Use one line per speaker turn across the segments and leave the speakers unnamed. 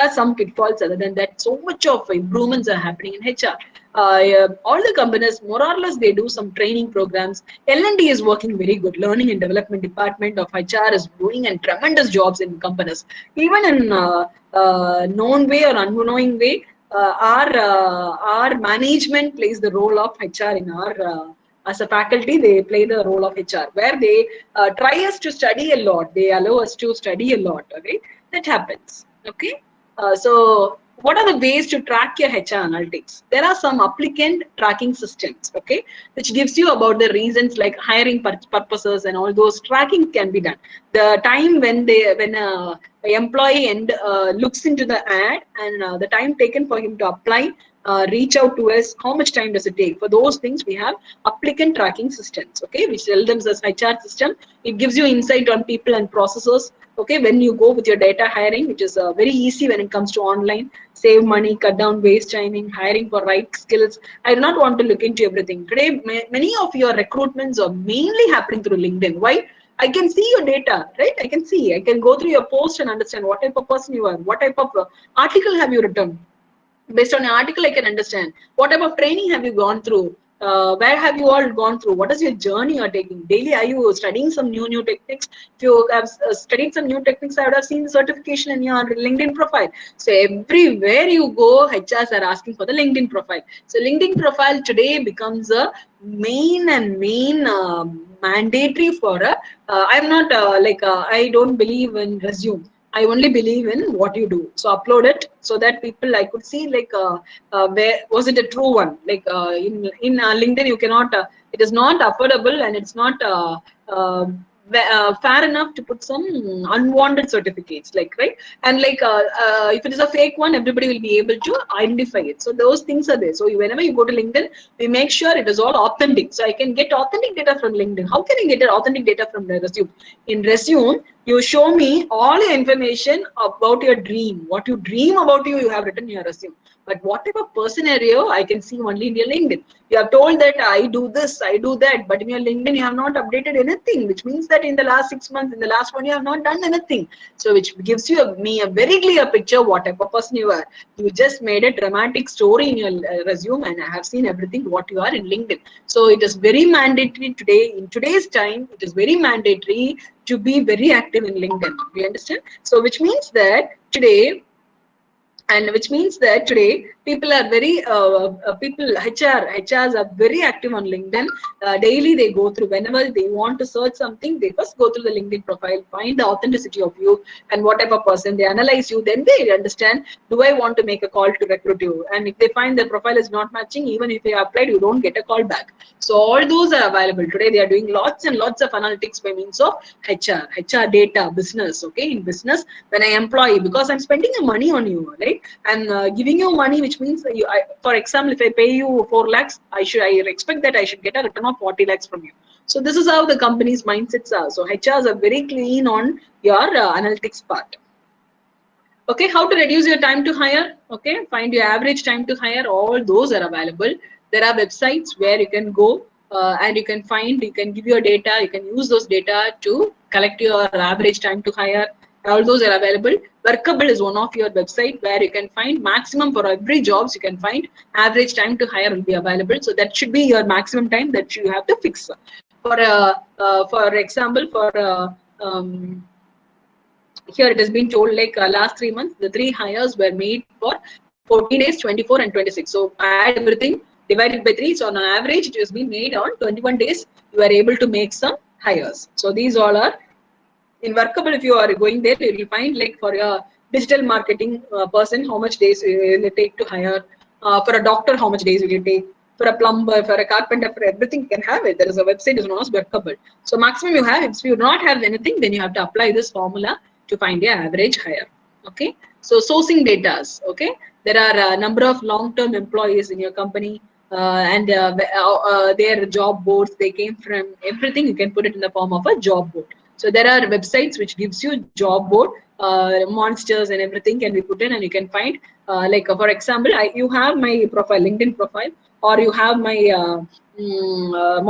are some pitfalls. Other than that, so much of improvements are happening in HR. All the companies, more or less, they do some training programs. L&D is working very good. Learning and development department of HR is doing and tremendous jobs in companies. Even in known way or unknowing way, our management plays the role of HR in our as a faculty. They play the role of HR, where they try us to study a lot. They allow us to study a lot. Okay, that happens. Okay, so what are the ways to track your HR analytics? There are some applicant tracking systems. Okay, which gives you about the reasons like hiring purposes and all those tracking can be done. The time when employee and looks into the ad and the time taken for him to apply, reach out to us, how much time does it take? For those things, we have applicant tracking systems, okay, which tell them as HR system. It gives you insight on people and processes. Okay, when you go with your data hiring, which is very easy when it comes to online, save money, cut down waste timing, hiring for right skills. I do not want to look into everything. Today, many of your recruitments are mainly happening through LinkedIn. Why? I can see your data, right? I can see. I can go through your post and understand what type of person you are, what type of article have you written. Based on an article, I can understand what type of training have you gone through. Where have you all gone through? What is your journey you're taking daily? Are you studying some new techniques? If you have studied some new techniques, I would have seen the certification in your LinkedIn profile. So everywhere you go, HRs are asking for the LinkedIn profile. So LinkedIn profile today becomes a main mandatory for a. I'm not I don't believe in resume. I only believe in what you do. So upload it so that people I could see where was it a true one? In LinkedIn you cannot. It is not affordable and it's not fair enough to put some unwanted certificates, like, right? And if it is a fake one, everybody will be able to identify it. So those things are there. So whenever you go to LinkedIn, we make sure it is all authentic. So I can get authentic data from LinkedIn. How can I get authentic data from the resume? In resume, you show me all your information about your dream. What you dream about you have written in your resume. But what type of person are you? I can see only in your LinkedIn. You have told that I do this, I do that, but in your LinkedIn you have not updated anything, which means that in the last 6 months, in the last 1 year, you have not done anything. So which gives you me a very clear picture what type of person you are. You just made a dramatic story in your resume, and I have seen everything what you are in LinkedIn. So it is very mandatory today. In today's time, it is very mandatory to be very active in LinkedIn. Do you understand? So which means that today and which means that today people are very HRs are very active on LinkedIn. Daily they go through, whenever they want to search something, they first go through the LinkedIn profile, find the authenticity of you and what type of person. They analyze you, then they understand, do I want to make a call to recruit you? And if they find their profile is not matching, even if they applied, you don't get a call back. So all those are available today. They are doing lots and lots of analytics by means of HR data, business. Okay, in business, when I employ, because I'm spending the money on you, right? And giving you money, which means for example, if I pay you 4 lakhs, I expect that I should get a return of 40 lakhs from you. So this is how the company's mindsets are. So HRs are very clean on your analytics part. Okay, how to reduce your time to hire? Okay, find your average time to hire. All those are available. There are websites where you can go and you can give your data. You can use those data to collect your average time to hire. All those are available. Workable is one of your website where you can find maximum for every jobs. You can find average time to hire will be available. So that should be your maximum time that you have to fix. For example, here it has been told last 3 months, the 3 hires were made for 14 days, 24 and 26. So add everything, divided by 3. So on average, it has been made on 21 days. You are able to make some hires. So these all are in Workable. If you are going there, you will find for a digital marketing person, how much days will it take to hire. For a doctor, how much days will it take. For a plumber, for a carpenter, for everything you can have it. There is a website is known as Workable. So maximum you have. If you do not have anything, then you have to apply this formula to find your average hire. Okay. So sourcing data. Okay. There are a number of long-term employees in your company. And their job boards, they came from everything. You can put it in the form of a job board. So there are websites which gives you job board, monsters and everything can be put in, and you can find for example, you have my profile, LinkedIn profile, or you have my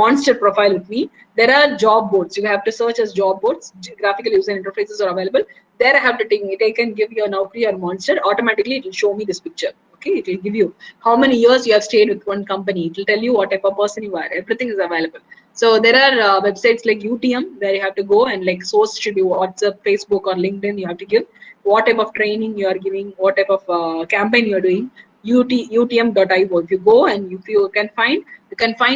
monster profile with me. There are job boards. You have to search as job boards. Graphical user interfaces are available. There I have to take and give you a Naukri or monster. Automatically it will show me this picture. Okay, it will give you how many years you have stayed with one company. It will tell you what type of person you are. Everything is available. So there are websites like UTM where you have to go, and like source should be WhatsApp, Facebook, or LinkedIn. You have to give what type of training you are giving, what type of campaign you are doing. UTM.io. If you go and if you can find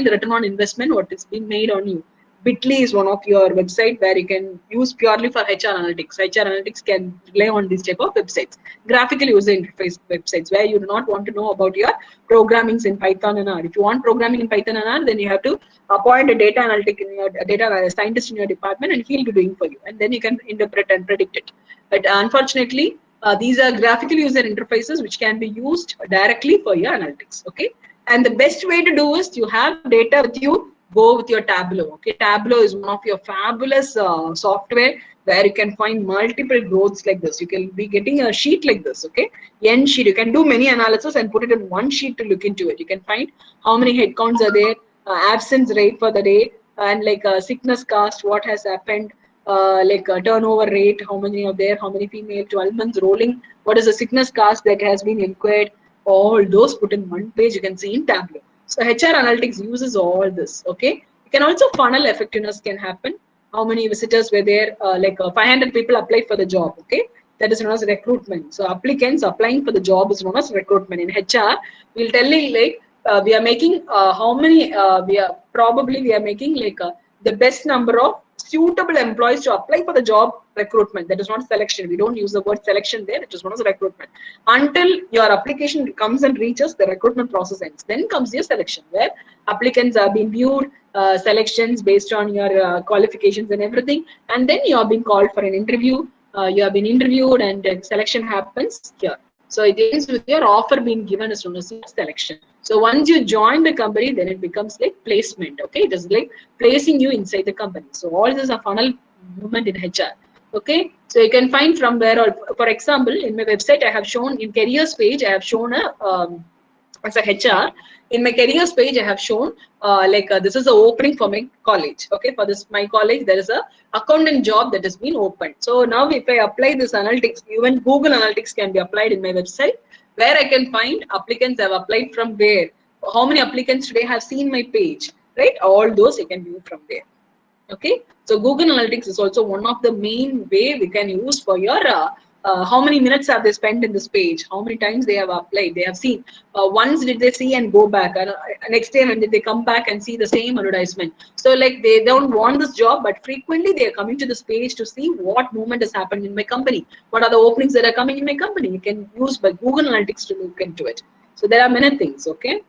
the return on investment what is being made on you. Bitly is one of your website where you can use purely for HR analytics. HR analytics can rely on these type of websites. Graphical user interface websites where you do not want to know about your programmings in Python and R. If you want programming in Python and R, then you have to appoint a data analytic in your data scientist in your department, and he'll be doing for you. And then you can interpret and predict it. But unfortunately, these are graphical user interfaces which can be used directly for your analytics. Okay. And the best way to do is you have data with you, go with your Tableau. Okay, Tableau is one of your fabulous software where you can find multiple growths like this. You can be getting a sheet like this. Okay, N sheet. You can do many analysis and put it in one sheet to look into it. You can find how many headcounts are there, absence rate for the day, and sickness cost, what has happened, turnover rate, how many are there, how many female, 12 months rolling, what is the sickness cost that has been inquired, all those put in one page you can see in Tableau. So HR analytics uses all this. Okay, you can also funnel effectiveness can happen. How many visitors were there? 500 people applied for the job. Okay, that is known as recruitment. So applicants applying for the job is known as recruitment. In HR, we'll tell you we are making how many we are making the best number of suitable employees to apply for the job. Recruitment, that is not selection. We don't use the word selection there. It is known as recruitment. Until your application comes and reaches the recruitment process ends, then comes your selection, where applicants are being viewed, selections based on your qualifications and everything, and then you are being called for an interview. You have been interviewed, and selection happens here. So it ends with your offer being given as soon as your selection. So once you join the company, then it becomes like placement. Okay, it is like placing you inside the company. So all this is a funnel movement in HR. Okay, so you can find from where, for example, in my website, I have shown in careers page, I have shown as a HR, in my careers page, I have shown this is the opening for my college. Okay, for this my college, there is a accountant job that has been opened. So now if I apply this analytics, even Google Analytics can be applied in my website, where I can find applicants have applied from where, how many applicants today have seen my page, right? All those you can view from there. Okay, so Google Analytics is also one of the main way we can use for your how many minutes have they spent in this page, how many times they have applied, they have seen, once did they see and go back, and next time when did they come back and see the same advertisement. So like they don't want this job, but frequently they are coming to this page to see what movement has happened in my company, what are the openings that are coming in my company. You can use by Google Analytics to look into it. So there are many things. Okay,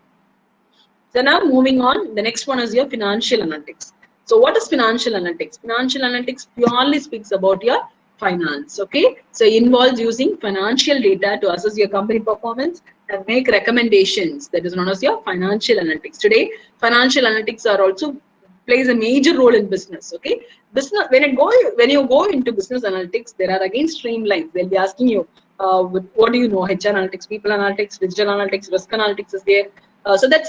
so now moving on, the next one is your financial analytics. So what is financial analytics? Financial analytics purely speaks about your finance. Okay, so it involves using financial data to assess your company performance and make recommendations. That is known as your financial analytics. Today, financial analytics are also plays a major role in business. Okay, business when you go into business analytics, there are again streamlines. They'll be asking you, what do you know? HR analytics, people analytics, digital analytics, risk analytics is there. So that's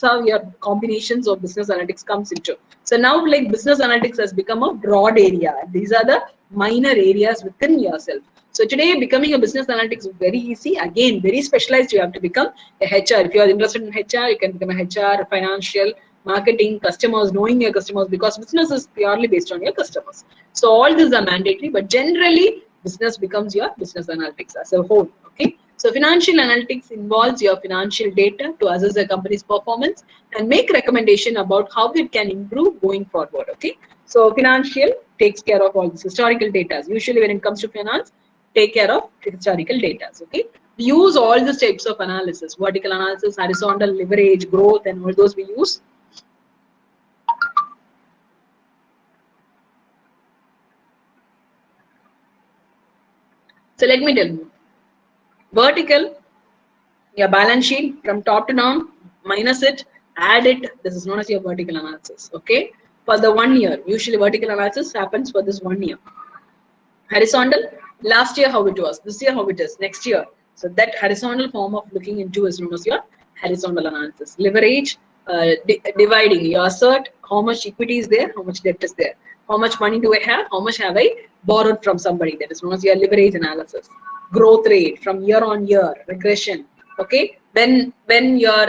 how your combinations of business analytics comes into. So now like business analytics has become a broad area. These are the minor areas within yourself. So today becoming a business analytics is very easy. Again, very specialized. You have to become a HR. If you are interested in HR, you can become a HR, financial, marketing, customers, knowing your customers, because business is purely based on your customers. So all these are mandatory, but generally business becomes your business analytics as a whole. Okay. So financial analytics involves your financial data to assess a company's performance and make recommendation about how it can improve going forward. Okay. So financial takes care of all this historical data. Usually when it comes to finance, take care of historical data. Okay. We use all these types of analysis, vertical analysis, horizontal, leverage, growth, and all those we use. So let me tell you. Vertical, your balance sheet from top to down, minus it, add it. This is known as your vertical analysis. Okay. for the 1 year. Usually vertical analysis happens for this 1 year. Horizontal, last year how it was, this year how it is, next year. So that horizontal form of looking into is known as your horizontal analysis. Leverage, dividing, you assert how much equity is there, how much debt is there, how much money do I have, how much have I borrowed from somebody. That is known as your leverage analysis. Growth rate from year on year, regression. Okay, when your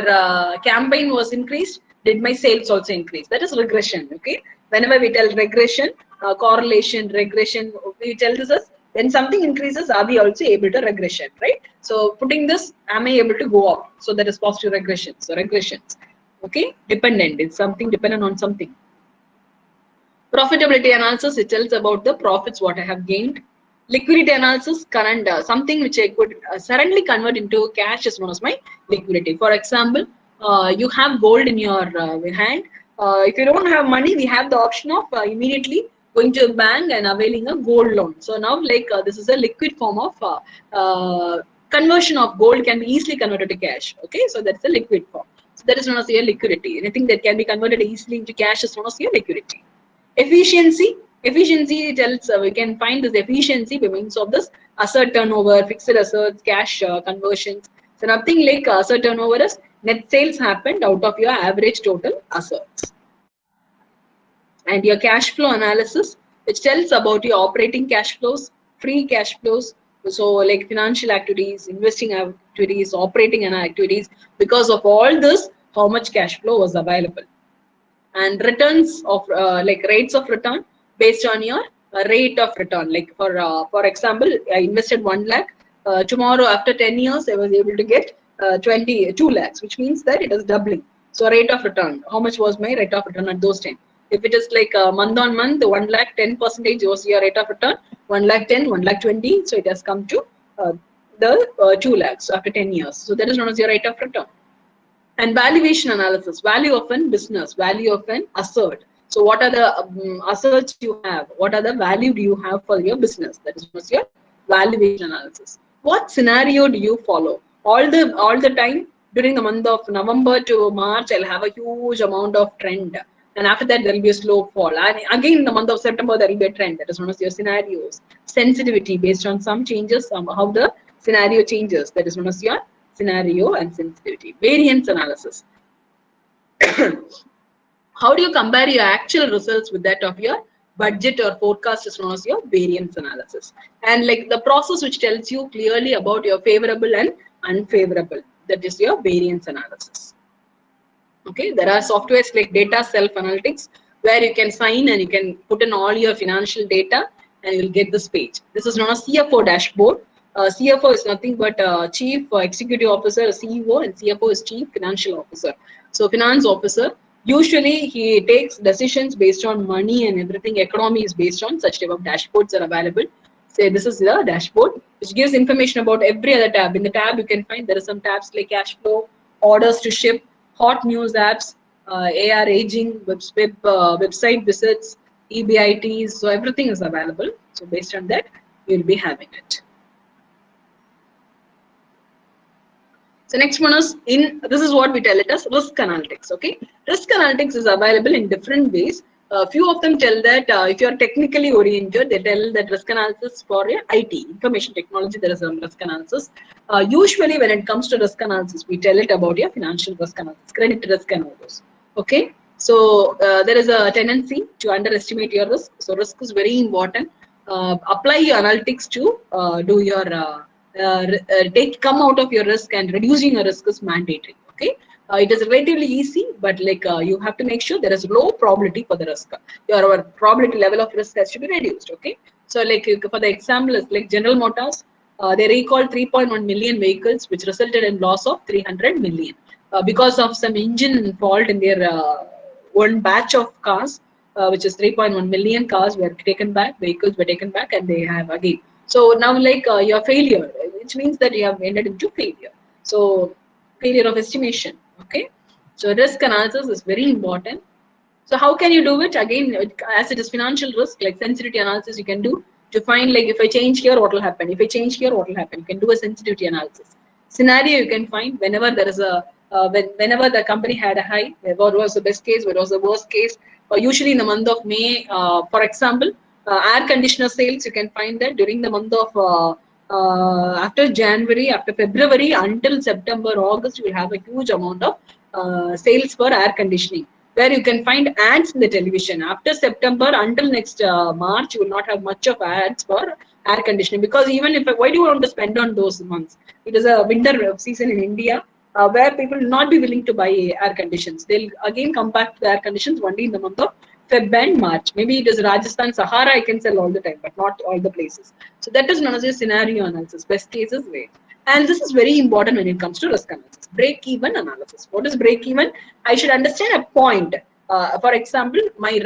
campaign was increased, did my sales also increase? That is regression. Okay, whenever we tell regression, correlation, regression, we tell this as when something increases, are we also able to regression, right? So putting this, am I able to go up? So that is positive regression. So regressions, okay, dependent, it's something dependent on something. Profitability analysis, it tells about the profits what I have gained. Liquidity analysis, current, something which I could suddenly convert into cash is known as my liquidity. For example, you have gold in your hand. If you don't have money, we have the option of immediately going to a bank and availing a gold loan. So now, like this is a liquid form of conversion of gold can be easily converted to cash. Okay, so that's a liquid form. So that is known as your liquidity. Anything that can be converted easily into cash is known as your liquidity. Efficiency tells we can find this efficiency by means of this asset turnover, fixed assets, cash conversions. So nothing like asset turnover is net sales happened out of your average total assets. And your cash flow analysis, which tells about your operating cash flows, free cash flows, so like financial activities, investing activities, operating activities. Because of all this, how much cash flow was available. And returns of like rates of return based on your rate of return. Like for example, I invested 1 lakh. Tomorrow after 10 years, I was able to get 2 lakhs, which means that it is doubling. So rate of return, how much was my rate of return at those times? If it is like month on month, 1 lakh 10% was your rate of return, 1 lakh 10, 1 lakh 20. So it has come to the 2 lakhs after 10 years. So that is known as your rate of return. And valuation analysis, value of an business, value of an asset. So what are the assets you have? What are the value do you have for your business? That is your valuation analysis. What scenario do you follow? All the time during the month of November to March, I'll have a huge amount of trend. And after that, there will be a slow fall. And again, in the month of September, there will be a trend. That is known as your scenarios. Sensitivity based on some changes, how the scenario changes. That is known as your scenario and sensitivity. Variance analysis. How do you compare your actual results with that of your budget or forecast is known as your variance analysis. And like the process which tells you clearly about your favorable and unfavorable. That is your variance analysis. Okay, there are softwares like Data Self Analytics where you can sign and you can put in all your financial data and you'll get this page. This is known as CFO dashboard. CFO is nothing but Chief Executive Officer, CEO, and CFO is Chief Financial Officer. So finance officer, usually he takes decisions based on money and everything. Economy is based on such type of dashboards are available. Say this is the dashboard which gives information about every other tab. In the tab you can find there are some tabs like cash flow, orders to ship, hot news apps, AR aging, website visits, EBITs. So everything is available. So based on that, you'll be having it. So next one is this is what we tell it as risk analytics. Okay, risk analytics is available in different ways. Few of them tell that if you are technically oriented, they tell that risk analysis for your IT, information technology, there is some risk analysis. Usually when it comes to risk analysis, we tell it about your financial risk analysis, credit risk and all those. Okay, so there is a tendency to underestimate your risk. So risk is very important. Apply your analytics to do your come out of your risk, and reducing your risk is mandatory. Okay, it is relatively easy, but like you have to make sure there is low probability for the risk. Your probability level of risk has to be reduced. Okay, so like for the example is like General Motors, they recalled 3.1 million vehicles, which resulted in loss of 300 million because of some engine fault in their one batch of cars, which is 3.1 million cars were taken back, vehicles were taken back, and they have again. So now like your failure, which means that you have ended into failure. So failure of estimation. Okay. So risk analysis is very important. So how can you do it? Again, as it is financial risk, like sensitivity analysis, you can do to find like if I change here, what will happen? If I change here, what will happen? You can do a sensitivity analysis. Scenario you can find whenever there is a whenever the company had a high, what was the best case, what was the worst case. Usually in the month of May, for example, air conditioner sales, you can find that during the month of after January, after February until September, August, you will have a huge amount of sales for air conditioning, where you can find ads in the television. After September until next March, you will not have much of ads for air conditioning, because even if, why do you want to spend on those months? It is a winter season in India, where people will not be willing to buy air conditions. They'll again come back to the air conditions only in the month of Feb and March. Maybe it is Rajasthan, Sahara, I can sell all the time, but not all the places. So that is known as a scenario analysis, best cases way. And this is very important when it comes to risk analysis. Break-even analysis. What is break-even? I should understand a point. For example, my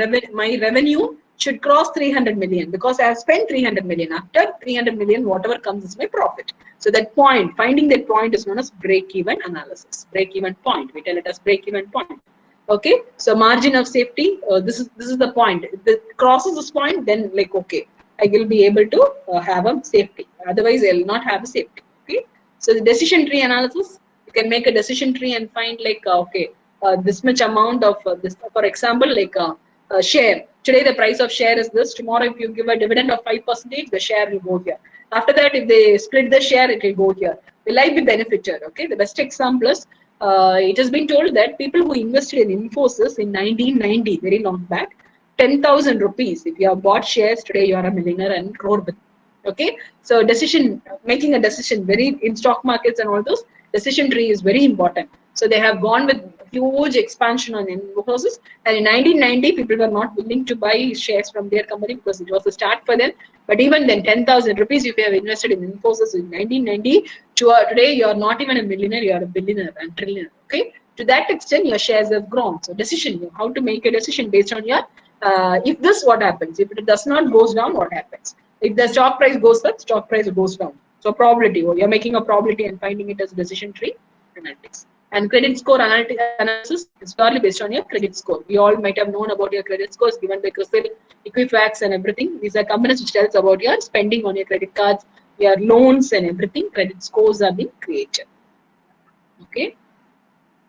revenue should cross 300 million because I have spent 300 million. After 300 million, whatever comes is my profit. So that point, finding that point is known as break-even analysis. Break-even point. We tell it as break-even point. Okay. So margin of safety. This is the point. If it crosses this point, then like okay, I will be able to have a safety. Otherwise, I will not have a safety. Okay. So the decision tree analysis. You can make a decision tree and find like okay, this much amount of this. For example, like share. Today the price of share is this. Tomorrow, if you give a dividend of 5%, the share will go here. After that, if they split the share, it will go here. Will I be benefited? Okay. The best example is it has been told that people who invested in Infosys in 1990, very long back, 10,000 rupees. If you have bought shares today, you are a millionaire and crore. Okay. So making a decision very in stock markets and all those, decision tree is very important. So they have gone with huge expansion on Infosys. And in 1990, people were not willing to buy shares from their company because it was a start for them. But even then, 10,000 rupees, if you have invested in Infosys in 1990, today you are not even a millionaire, you are a billionaire and trillionaire. Okay. To that extent, your shares have grown. So decision, how to make a decision based on your, if this, what happens? If it does not goes down, what happens? If the stock price goes up, stock price goes down. So probability, you're making a probability and finding it as a decision tree analytics. And credit score analysis is purely based on your credit score. We all might have known about your credit scores given by CRISIL, Equifax and everything. These are companies which tells about your spending on your credit cards, your loans and everything. Credit scores are being created. Okay.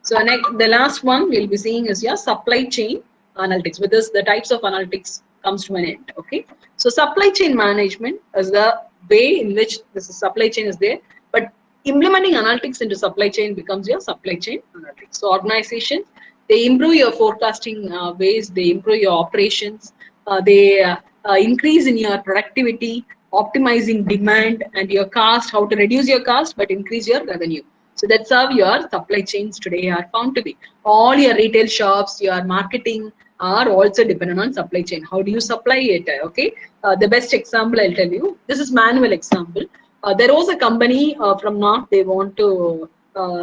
So next, the last one we'll be seeing is your supply chain analytics. With this, the types of analytics comes to an end. Okay. So supply chain management is the way in which this supply chain is there, but implementing analytics into supply chain becomes your supply chain analytics. So organizations, they improve your forecasting ways, they improve your operations, they increase in your productivity, optimizing demand and your cost, how to reduce your cost but increase your revenue. So that's how your supply chains today are found to be. All your retail shops, your marketing are also dependent on supply chain. How do you supply it? Okay. The best example I'll tell you. This is manual example. There was a company from north. They want to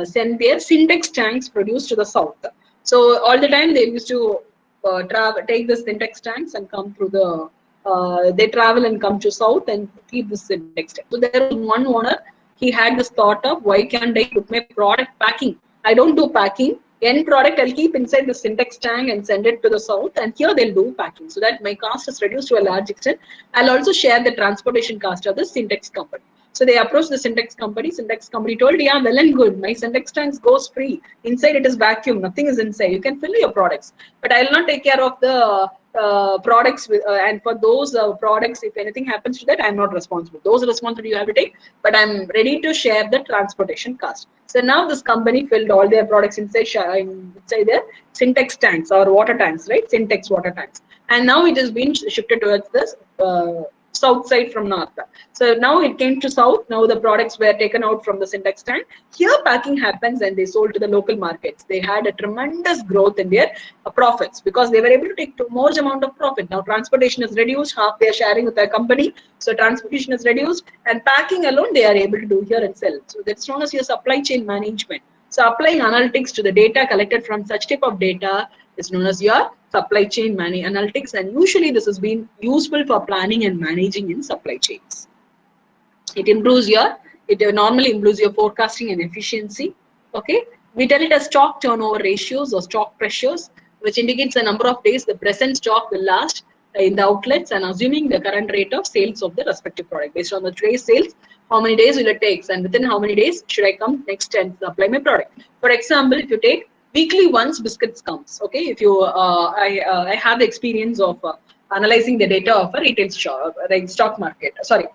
send their Syntex tanks produced to the south. So all the time they used to take the Syntex tanks and come through the. They travel and come to south and keep the Syntex tank. So there was one owner. He had this thought of why can't I put my product packing? I don't do packing. End product I'll keep inside the Syntex tank and send it to the south, and here they'll do packing so that my cost is reduced to a large extent. I'll also share the transportation cost of the Syntex company. So they approached the Syntex company. Syntex company told, yeah, well and good. My Syntex tanks goes free. Inside it is vacuum. Nothing is inside. You can fill your products. But I will not take care of the products. And for those products, if anything happens to that, I'm not responsible. Those responsibility you have to take. But I'm ready to share the transportation cost. So now this company filled all their products inside their Syntex tanks or water tanks, right? Syntex water tanks. And now it has been shifted towards this south side from north. So now it came to south. Now the products were taken out from the Syntex tank. Here packing happens and they sold to the local markets. They had a tremendous growth in their profits because they were able to take too much amount of profit. Now transportation is reduced. Half they are sharing with their company. So transportation is reduced and packing alone they are able to do here and sell. So that's known as your supply chain management. So applying analytics to the data collected from such type of data is known as your supply chain analytics, and usually this has been useful for planning and managing in supply chains. It normally improves your forecasting and efficiency. Okay, we tell it as stock turnover ratios or stock pressures, which indicates the number of days the present stock will last in the outlets and assuming the current rate of sales of the respective product. Based on the today's sales, how many days will it take, and within how many days should I come next and apply my product. For example, if you take weekly once biscuits comes, okay, if you I have the experience of analyzing the data of a retail shop, like stock market, sorry,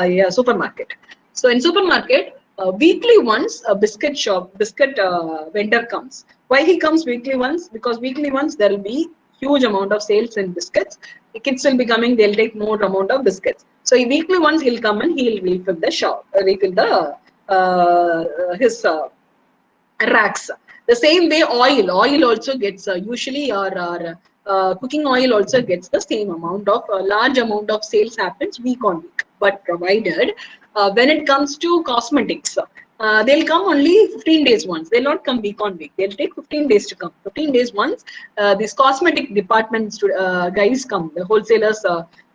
yeah, supermarket. So in supermarket, weekly once a biscuit vendor comes. Why he comes weekly once? Because weekly once there will be huge amount of sales in biscuits. The kids will be coming, they'll take more amount of biscuits. So weekly once he'll come and he'll refill the shop, refill the his racks. The same way oil also gets usually or cooking oil also gets the same amount of large amount of sales happens week on week. But provided when it comes to cosmetics, they'll come only 15 days once. They'll not come week on week. They'll take 15 days to come. 15 days once. These cosmetic departments guys come. The wholesalers,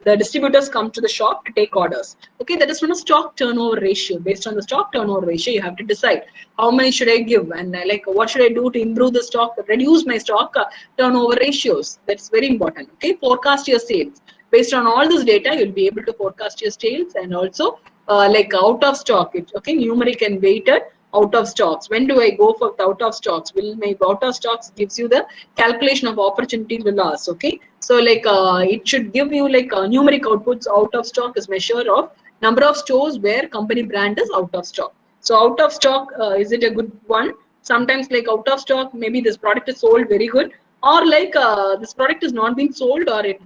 the distributors come to the shop to take orders. Okay, that is from a stock turnover ratio. Based on the stock turnover ratio, you have to decide how many should I give and like what should I do to improve the stock, reduce my stock turnover ratios. That's very important. Okay, forecast your sales. Based on all this data, you'll be able to forecast your sales and also like out of stock. Okay, numeric and weighted out of stocks. When do I go for the out of stocks? Will my out of stocks gives you the calculation of opportunity with loss. Okay, so like it should give you like numeric outputs. Out of stock is measure of number of stores where company brand is out of stock. So out of stock, is it a good one? Sometimes like out of stock, maybe this product is sold very good, or like this product is not being sold, or it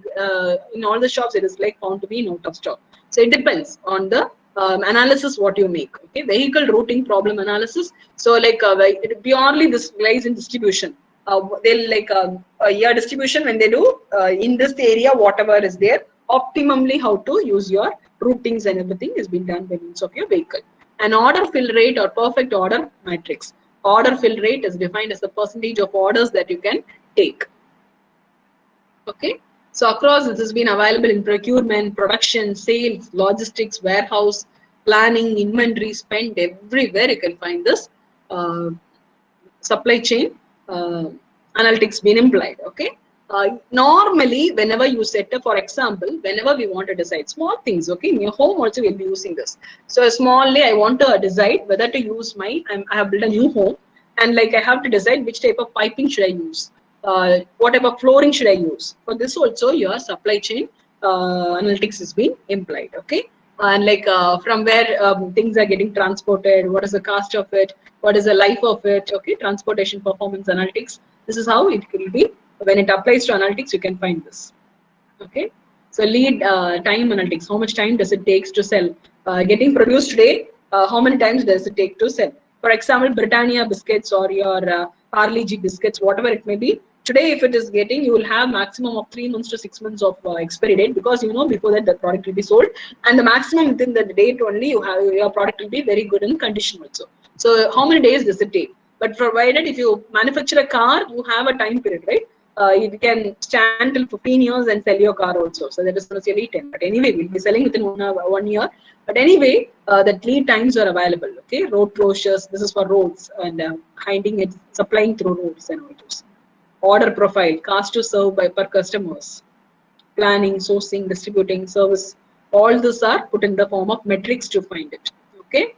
in all the shops it is like found to be in out of stock. So it depends on the analysis what you make. Okay, vehicle routing problem analysis. So like purely this lies in distribution. They'll like yeah, distribution when they do in this area whatever is there optimally how to use your routings and everything is being done by means of your vehicle. An order fill rate or perfect order matrix. Order fill rate is defined as the percentage of orders that you can take. Okay. So across this has been available in procurement, production, sales, logistics, warehouse, planning, inventory, spend, everywhere you can find this uh, supply chain analytics being implied. Okay. Normally, whenever you set up, for example, whenever we want to decide small things, okay, in your home also we'll be using this. So smallly, I want to decide whether to use I have built a new home, and like I have to decide which type of piping should I use, what type of flooring should I use. For this also, your supply chain analytics is being implied. Okay, and like from where things are getting transported, what is the cost of it, what is the life of it. Okay, transportation performance analytics. This is how it will be. When it applies to analytics, you can find this. Okay, so lead time analytics. How much time does it take to sell? Getting produced today, how many times does it take to sell? For example, Britannia biscuits or your Parle G biscuits, whatever it may be. Today, if it is getting, you will have maximum of 3 months to 6 months of expiry date, because you know before that the product will be sold, and the maximum within the date only you have your product will be very good in condition also. So how many days does it take? But provided if you manufacture a car, you have a time period, right? You can stand till 15 years and sell your car also. So that is not your lead time. But anyway, we'll be selling within 1 year. But anyway, that lead times are available. Okay, road closures. This is for roads and hiding it, supplying through roads and all those. Order profile, cost to serve by per customers, planning, sourcing, distributing, service. All these are put in the form of metrics to find it. Okay.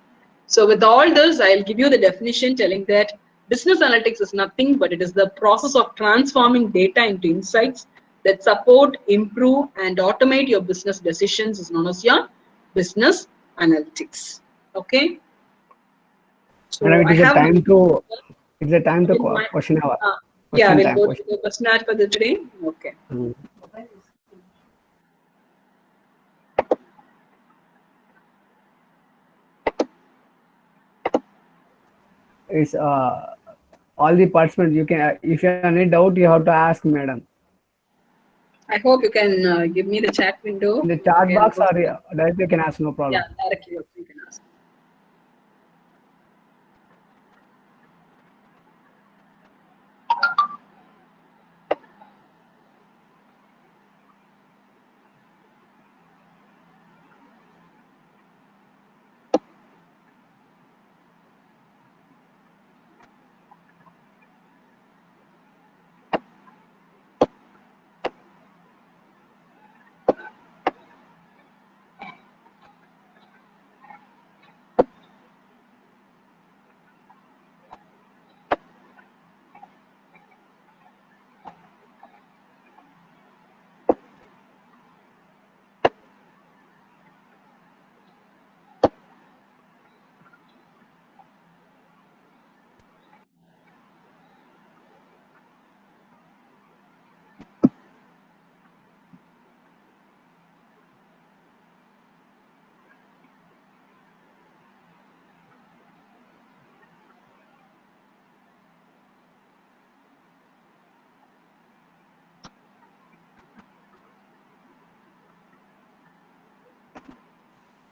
So with all this, I'll give you the definition telling that business analytics is nothing but it is the process of transforming data into insights that support, improve, and automate your business decisions is known as your business analytics. Okay.
Madam,
So I have
it's a time to
in my
question hour.
uh, yeah,
Question
we'll
time.
go to
Question.
the question for the today. Okay.
Mm. It's all the participants. You can, if you have any doubt, you have to ask madam
I hope you can give me the chat window.
in the chat
Again,
box, or directly you can ask, no
yeah,
problem.
directly also you can ask.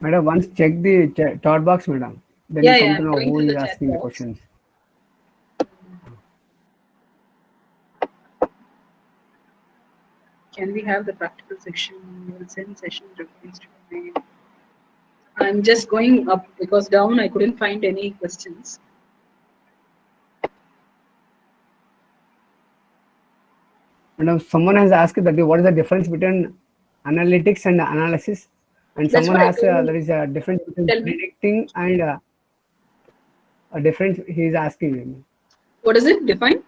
Madam, once check the chat box, madam. Then you
Yeah,
come
yeah,
to
I'm
know
going
who
through
is
the chat
asking the
box.
questions.
Can we have the practical section? We'll send session reference to mail. I'm just going up because down I couldn't find any questions.
Madam, someone has asked that what is the difference between analytics and analysis, and
That's
someone
what I
has
told
there
you.
is a difference between
Tell me.
predicting and a difference. He is asking me.
What is it? Define?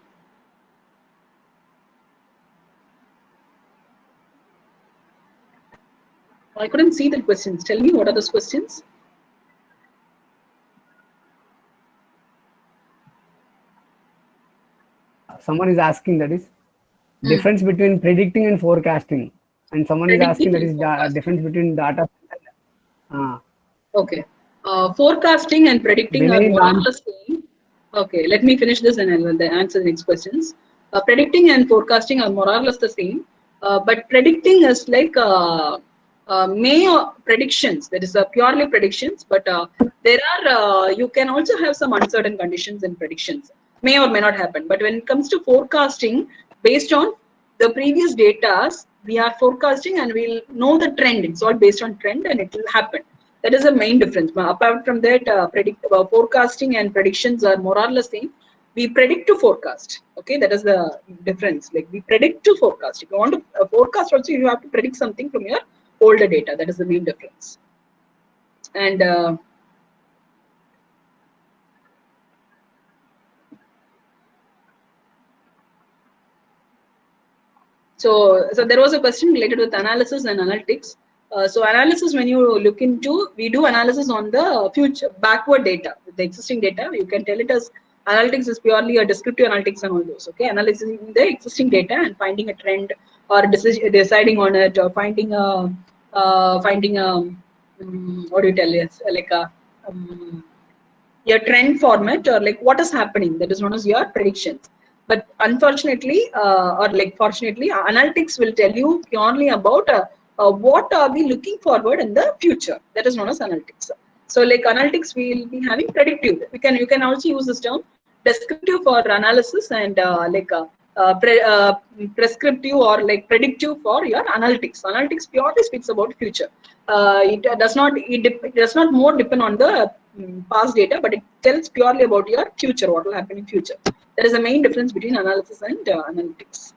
I couldn't see the questions. Tell me what are those questions?
Someone is asking that is
Hmm.
difference between predicting and forecasting, and someone is asking
Predicting
that
and
is
forecasting.
difference between data.
Okay. Forecasting and predicting are
Rely
more or
on
less same. Okay, let me finish this and I will then answer the next questions. Predicting and forecasting are more or less the same, but predicting is like may predictions. That is purely predictions, but there are you can also have some uncertain conditions in predictions. May or may not happen. But when it comes to forecasting, based on the previous data, we are forecasting and we'll know the trend. It's all based on trend and it will happen. That is the main difference. But apart from that, forecasting and predictions are more or less same. We predict to forecast. Okay, that is the difference. Like we predict to forecast. If you want to forecast, also you have to predict something from your older data. That is the main difference. And so there was a question related with analysis and analytics. So analysis, when you look into, we do analysis on the future backward data, the existing data. You can tell it as analytics is purely a descriptive analytics and all those. Okay, analyzing the existing data and finding a trend or deciding on it or finding a what do you tell it? Like a your trend format or like what is happening, that is known as your predictions. But unfortunately or like fortunately, analytics will tell you purely about what are we looking forward in the future, that is known as analytics. So like analytics will be having predictive, you can also use this term descriptive for analysis and prescriptive or like predictive for your analytics. Analytics purely speaks about future. It does not more depend on the past data, but it tells purely about your future, what will happen in future. There is a main difference between analysis and analytics.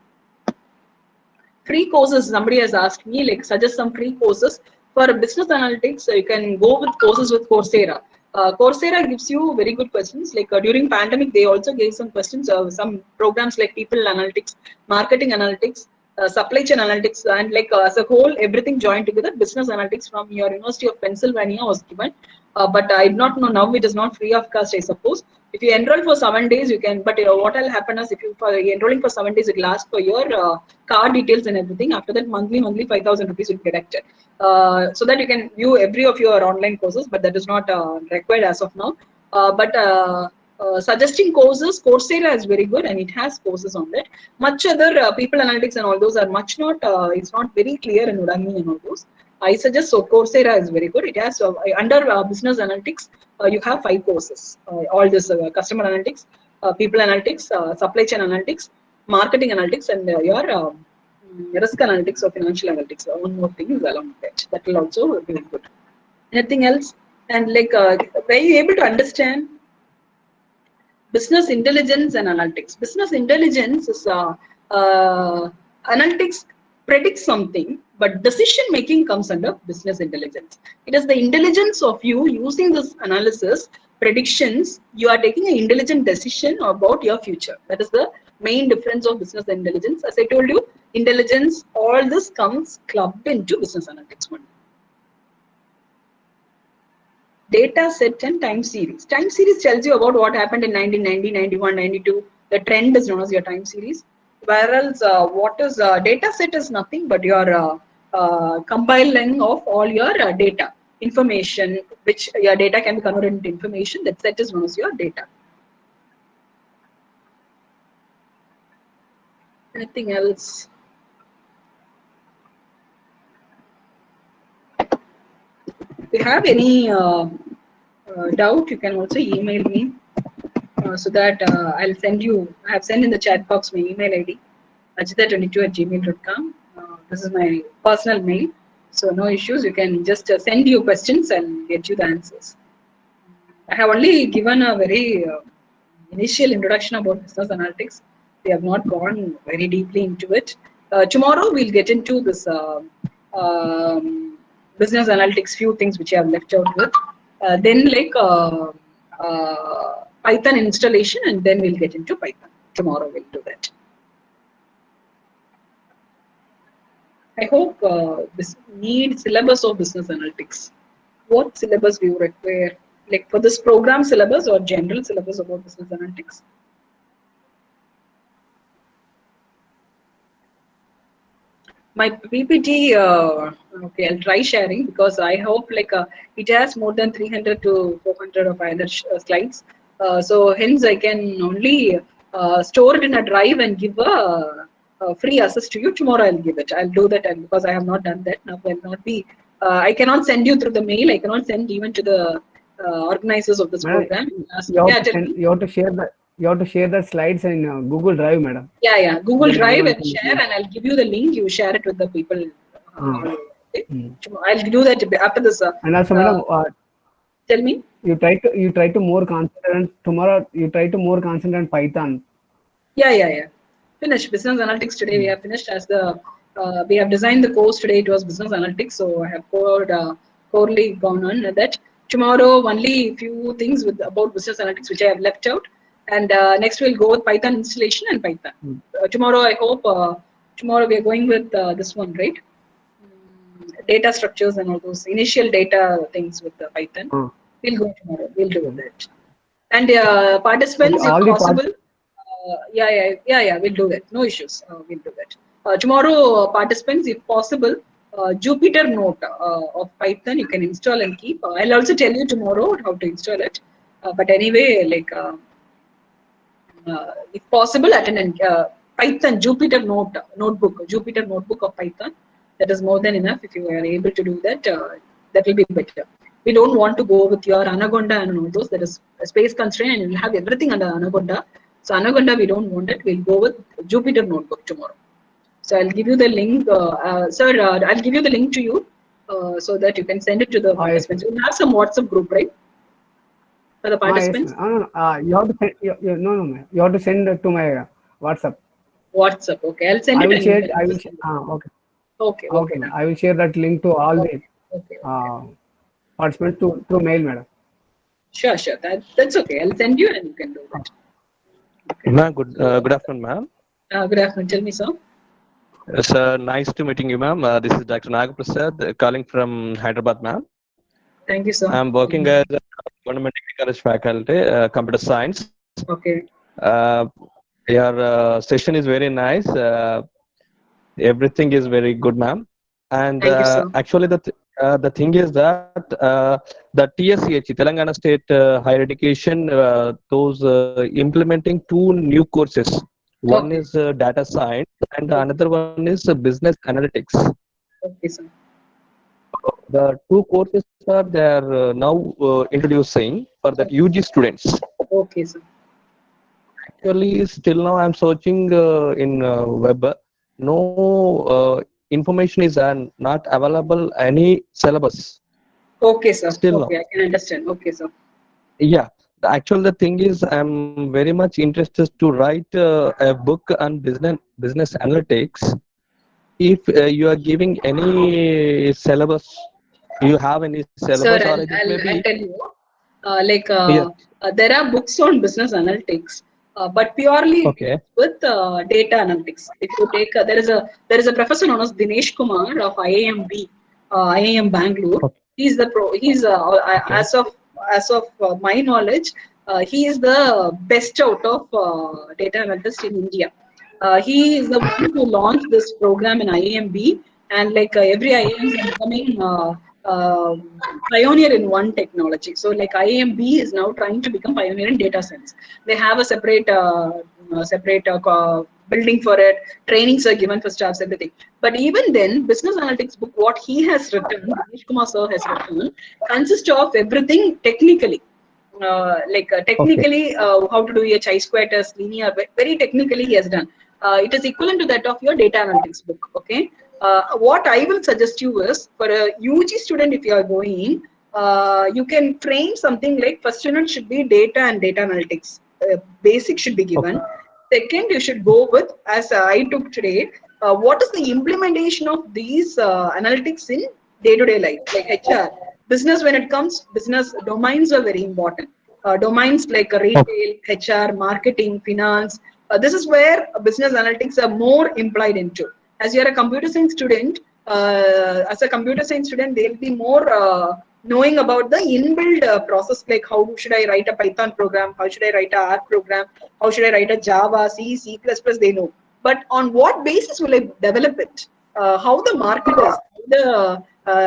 Free courses, somebody has asked me, like suggest some free courses for business analytics. You can go with courses with Coursera. Coursera gives you very good questions. Like during pandemic, they also gave some questions, some programs like people analytics, marketing analytics, supply chain analytics, and like as a whole, everything joined together. Business analytics from your University of Pennsylvania was given, but I do not know now. It is not free of cost, I suppose. If you enroll for 7 days, you can. But what will happen is if you for enrolling for 7 days, it lasts for your card details and everything. After that, monthly 5,000 rupees will be deducted, so that you can view every of your online courses. But that is not required as of now. Suggesting courses, Coursera is very good and it has courses on that. Much other people analytics and all those are much not. It's not very clear in Udemy and all those. I suggest so Coursera is very good. It has under business analytics, you have 5 courses. All this customer analytics, people analytics, supply chain analytics, marketing analytics, and your risk analytics or financial analytics. One more thing is along with that. That will also be good. Anything else? And like, were you able to understand business intelligence and analytics? Business intelligence is analytics predicts something, but decision making comes under business intelligence. It is the intelligence of you using this analysis predictions. You are taking an intelligent decision about your future. That is the main difference of business intelligence. As I told you, intelligence, all this comes clubbed into business analytics one. Data set and time series. Time series tells you about what happened in 1990, 91, 92. The trend is known as your time series. Whereas what is data set is nothing but your compiling of all your data, information, which your data can be converted into information. That set is known as your data. Anything else? If you have any doubt, you can also email me so that I'll send you. I have sent in the chat box my email ID, ajita22@gmail.com. This is my personal mail, so no issues. You can just send your questions and get you the answers. I have only given a very initial introduction about business analytics. We have not gone very deeply into it. Tomorrow we'll get into this business analytics, few things which I have left out with. Then like Python installation, and then we'll get into Python. Tomorrow we'll do that. I hope this need syllabus of business analytics. What syllabus do you require? Like for this program syllabus or general syllabus about business analytics? My PPT, okay, I'll try sharing because I hope like it has more than 300 to 400 of either slides. So hence I can only store it in a drive and give a free access to you. Tomorrow I'll give it. I'll do that because I have not done that. Now I'll not be. I cannot send you through the mail. I cannot send even to the organizers of this
Madam,
program.
you have to share the slides in Google Drive, madam.
Yeah. Google
Then
Drive
everyone
and
can
share,
see.
and I'll give you the link. You share it with the people.
Mm.
Okay? I'll do that after this.
And also, madam,
Tell me.
you try to more concentrate tomorrow. You try to more concentrate on Python.
Yeah. Finished business analytics today. We have finished as the we have designed the course today. It was business analytics, so I have corely gone on that. Tomorrow, only few things about business analytics which I have left out, and next we'll go with Python installation and Python. Tomorrow, I hope tomorrow we are going with this one, right? Data structures and all those initial data things with Python. We'll go tomorrow. We'll do that. And participants,
Okay,
if possible. Yeah. We'll do that. No issues. We'll do that. Tomorrow, participants, if possible, Jupyter Note of Python you can install and keep. I'll also tell you tomorrow how to install it. But anyway, like if possible, attend an Python Jupyter notebook of Python. That is more than enough. If you are able to do that, that will be better. We don't want to go with your Anaconda and all those. There is a space constraint, and you'll have everything under Anaconda. So Anaconda, we don't want it. We'll go with Jupyter Notebook tomorrow. So I'll give you the link, sir. I'll give you the link to you so that you can send it to the participants. We'll have some WhatsApp group, right? For the participants.
Yes, no. You have to send. No. You have to send it to my WhatsApp.
WhatsApp. Okay, I'll send it.
I will share. Okay. Okay. I will share that link to all the participants through mail, madam.
Sure. That's okay. I'll send you, and you can do that.
Okay. Ma'am, good afternoon, ma'am.
Good afternoon. Tell me, sir.
Sir, nice to meeting you, ma'am. This is Dr. Nagaprasad calling from Hyderabad, ma'am.
Thank you, sir.
I'm working as a government degree college faculty, computer science.
Okay.
Your session is very nice. Everything is very good, ma'am. And
thank you, sir.
Actually, the thing is that the TSCH, Telangana State Higher Education, those implementing 2 new courses. One is data science, and another one is business analytics.
Okay, sir.
The 2 courses are they are now introducing for the UG students.
Okay, sir.
Actually, still now I'm searching in web. No information is not available any syllabus.
Okay, sir.
Still
okay,
now.
I can understand. Okay, sir.
Yeah. The thing is, I'm very much interested to write a book on business analytics. If you are giving any syllabus, you have any syllabus,
Sir,
or
I'll tell you. There are books on business analytics, but purely with data analytics. If you take, there is a professor known as Dinesh Kumar of IIM Bangalore. Okay. He's the pro. He's as of my knowledge, he is the best out of data analysts in India. He is the one who launched this program in IIMB, and every IIM is becoming pioneer in one technology. So IIMB is now trying to become pioneer in data science. They have a separate building for it, trainings are given for staffs, everything. But even then, business analytics book, what he has written, Dinesh Kumar sir has written, consists of everything technically.
Okay.
Technically, how to do a chi-square test, linear, very technically he has done. It is equivalent to that of your data analytics book. Okay. What I will suggest you is, for a UG student, if you are going, you can frame something like first unit should be data and data analytics. Basic should be given. Second, you should go with, as I took today, what is the implementation of these analytics in day-to-day life, like HR. Business, when it comes, business domains are very important. Domains like retail, HR, marketing, finance. This is where business analytics are more implied into. As you're a computer science student, they'll be more knowing about the inbuilt process, like how should I write a Python program, how should I write a R program, how should I write a Java, C, C++, they know. But on what basis will I develop it? How the market is, how the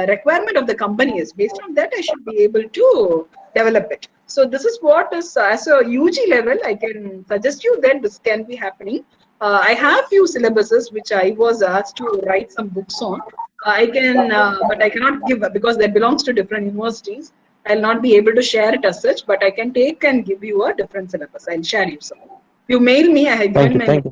requirement of the company is. Based on that, I should be able to develop it. So this is what is, as a UG level, I can suggest you that this can be happening. I have few syllabuses which I was asked to write some books on. I can, but I cannot give because that belongs to different universities. I'll not be able to share it as such, but I can take and give you a different syllabus. I'll share you some. If you mail me, I have given my mail ID.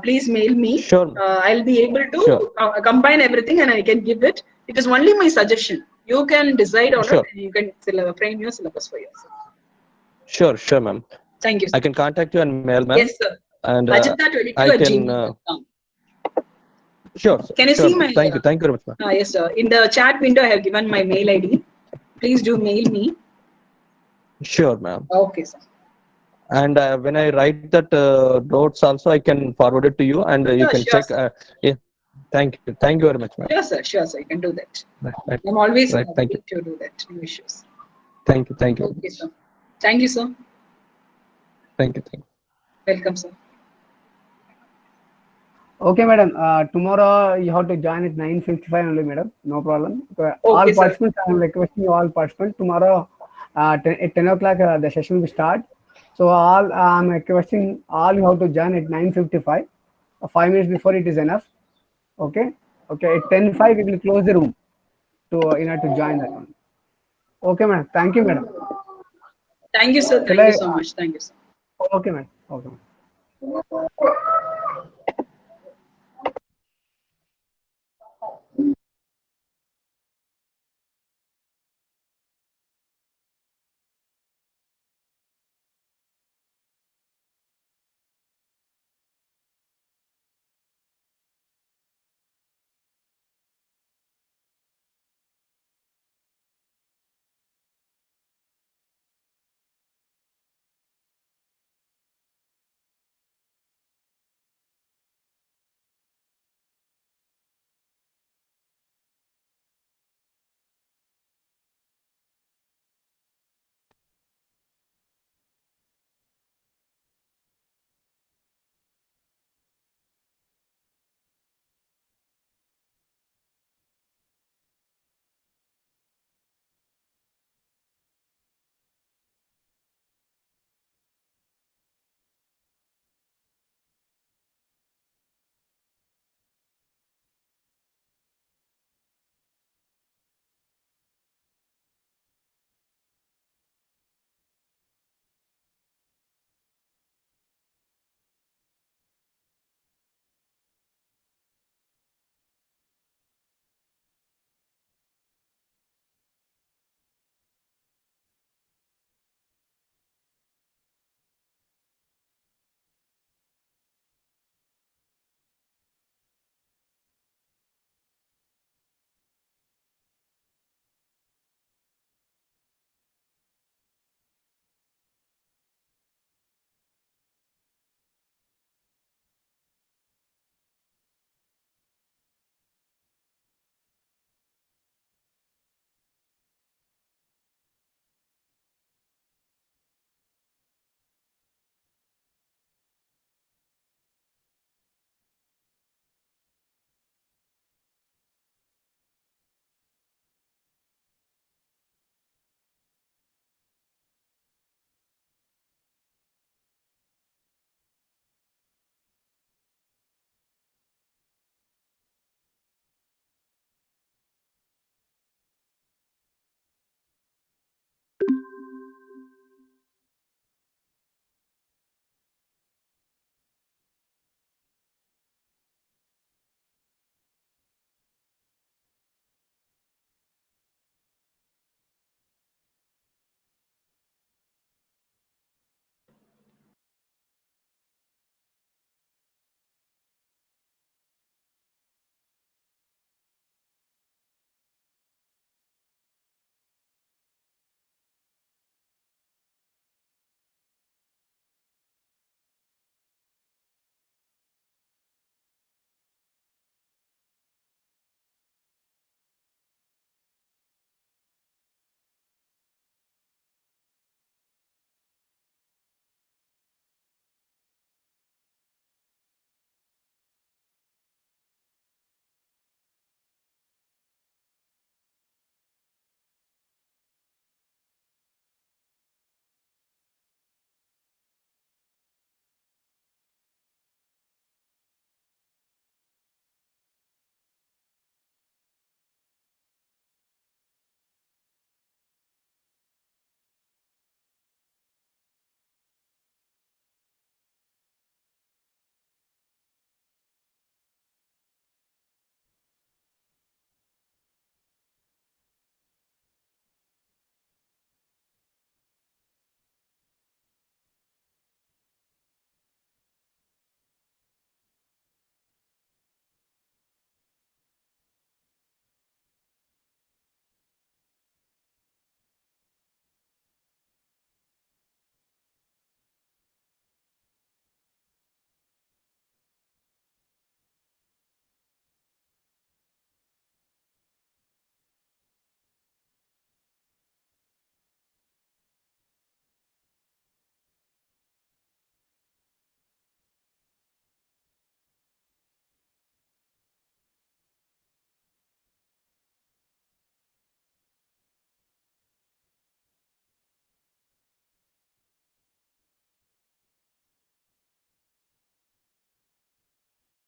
Please mail me.
Sure.
I'll be able to
Sure.
combine everything and I can give it. It is only my suggestion. You can decide on
Sure.
it and you can frame your syllabus for yourself.
Sure, ma'am.
Thank you, sir.
I can contact you and mail, ma'am.
Yes, sir.
And
Ajita22
I
at
can.
gmail.com.
Sure, sir.
Can you
Sure,
see
ma'am.
my?
Thank you very much, ma'am.
Yes, sir. In the chat window, I have given my mail ID. Please do mail me.
Sure, ma'am.
Okay, sir.
And when I write that notes, also I can forward it to you, and you can
Sure,
check. Yeah. Thank you very much, ma'am.
Sure, sir. Sure, sir. You can do that.
Right.
I'm always
Right. Thank
ready
you.
to do that. No issues.
Thank you.
Okay, sir. Thank you, sir.
Thank you.
Welcome, sir.
Okay, madam. Tomorrow you have to join at 9:55 only, madam. No problem. All
Okay, sir.
participants, I am requesting you all participants. Tomorrow at 10 o'clock the session will start. So all I am requesting all you have to join at 9:55. 5 minutes before it is enough. Okay. Okay. At 10:05 we will close the room to join that one. Okay, madam. Thank you, madam.
Thank you, sir. Thank you so much. Thank you, sir.
Okay, madam. Okay, madam.